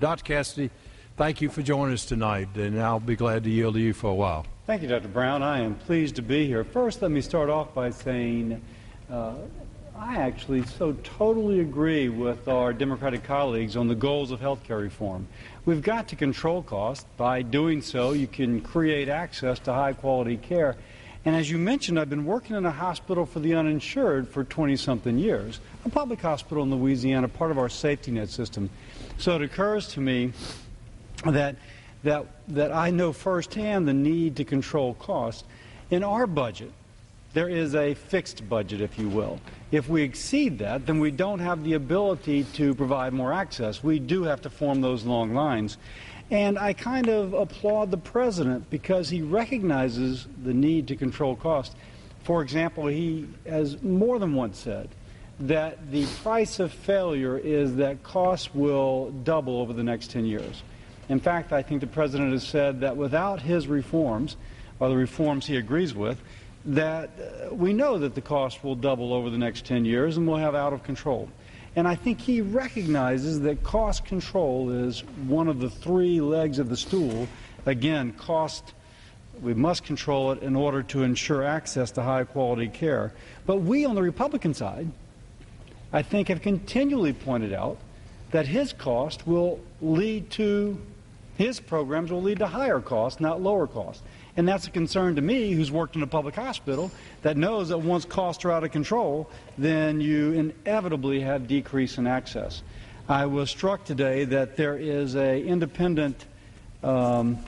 Dr. Cassidy, thank you for joining us tonight, and I'll be glad to yield to you for a while. Thank you, Dr. Brown. I am pleased to be here. First, let me start off by saying I actually so totally agree with our Democratic colleagues on the goals of health care reform. We've got to control costs. By doing so, you can create access to high-quality care. And as you mentioned, I've been working in a hospital for the uninsured for 20-something years, a public hospital in Louisiana, part of our safety net system. So it occurs to me that I know firsthand the need to control costs. In our budget, there is a fixed budget, if you will. If we exceed that, then we don't have the ability to provide more access. We do have to form those long lines. And I kind of applaud the President because he recognizes the need to control costs. For example, he has more than once said that the price of failure is that costs will double over the next 10 years. In fact, I think the President has said that without his reforms, or the reforms he agrees with, that we know that the cost will double over the next 10 years and we'll have out of control. And I think he recognizes that cost control is one of the three legs of the stool. Again, cost, we must control it in order to ensure access to high-quality care. But we on the Republican side, I think, have continually pointed out that his cost will lead to, his programs will lead to higher costs, not lower costs. And that's a concern to me, who's worked in a public hospital, that knows that once costs are out of control, then you inevitably have decrease in access. I was struck today that there is an independent, an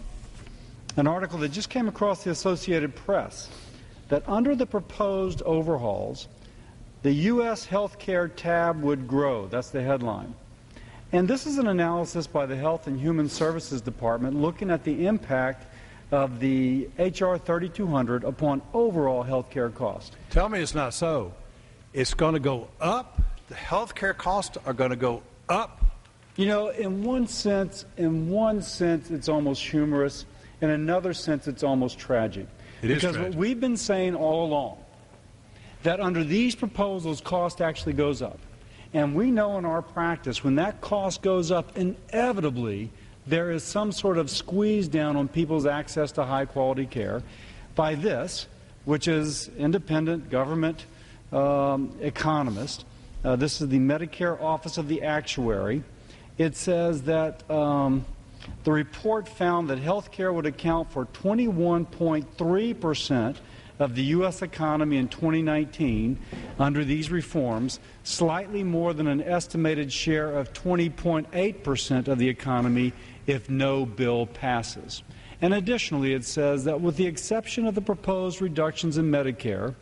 article that just came across the Associated Press, that under the proposed overhauls, the U.S. healthcare tab would grow. That's the headline. And this is an analysis by the Health and Human Services Department looking at the impact of the H.R. 3200 upon overall health care costs. Tell me it's not so. It's going to go up. The health care costs are going to go up. You know, in one sense, it's almost humorous. In another sense, it's almost tragic. It is because tragic. What we've been saying all along, that under these proposals, cost actually goes up. And we know in our practice, when that cost goes up, inevitably, there is some sort of squeeze down on people's access to high-quality care by this, which is independent government economist. This is the Medicare Office of the Actuary. It says that the report found that health care would account for 21.3% of the U.S. economy in 2019 under these reforms, slightly more than an estimated share of 20.8% of the economy if no bill passes. And additionally, it says that with the exception of the proposed reductions in Medicare,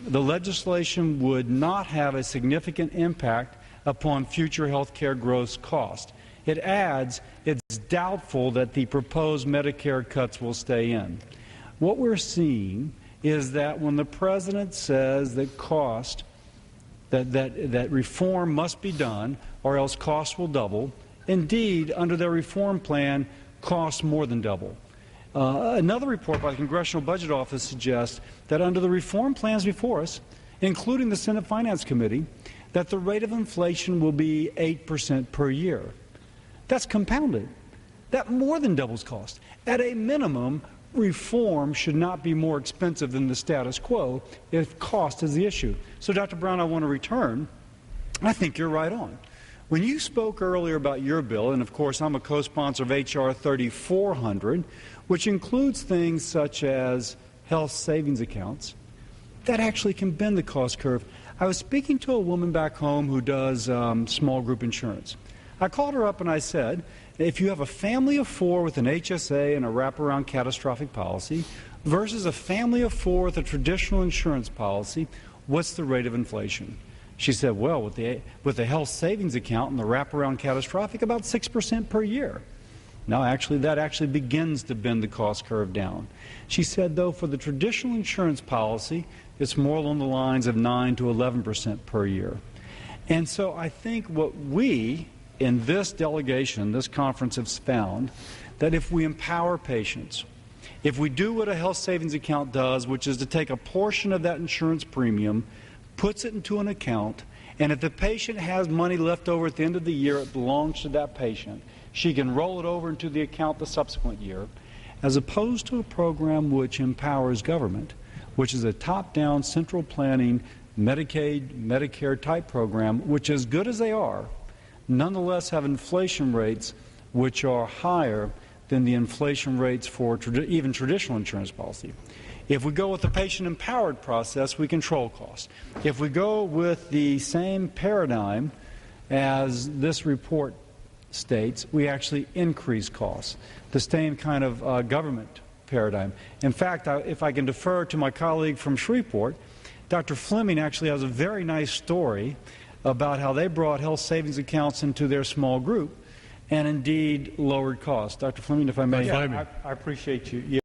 the legislation would not have a significant impact upon future health care gross cost. It adds it's doubtful that the proposed Medicare cuts will stay in. What we're seeing is that when the President says that that reform must be done or else costs will double, indeed, under their reform plan, costs more than double. Another report by the Congressional Budget Office suggests that under the reform plans before us, including the Senate Finance Committee, that the rate of inflation will be 8% per year. That's compounded. That more than doubles cost. At a minimum, reform should not be more expensive than the status quo if cost is the issue. So, Dr. Brown, I want to return. I think you're right on. When you spoke earlier about your bill, and of course I'm a co-sponsor of H.R. 3400, which includes things such as health savings accounts, that actually can bend the cost curve. I was speaking to a woman back home who does small group insurance. I called her up and I said, if you have a family of 4 with an HSA and a wraparound catastrophic policy versus a family of 4 with a traditional insurance policy, what's the rate of inflation? She said, well, with the health savings account and the wraparound catastrophic, about 6% per year. No, actually, that actually begins to bend the cost curve down. She said, though, for the traditional insurance policy, it's more along the lines of 9 to 11% per year. And so I think what we in this delegation, this conference, have found that if we empower patients, if we do what a health savings account does, which is to take a portion of that insurance premium, puts it into an account, And if the patient has money left over at the end of the year, it belongs to that patient. She can roll it over into the account the subsequent year, as opposed to a program which empowers government, which is a top-down central planning Medicaid, Medicare type program, which, as good as they are, nonetheless have inflation rates which are higher than the inflation rates for even traditional insurance policy. If we go with the patient-empowered process, we control costs. If we go with the same paradigm as this report states, we actually increase costs, the same kind of government paradigm. In fact, if I can defer to my colleague from Shreveport, Dr. Fleming actually has a very nice story about how they brought health savings accounts into their small group and indeed lowered costs. Dr. Fleming, if I may. Yeah, I appreciate you.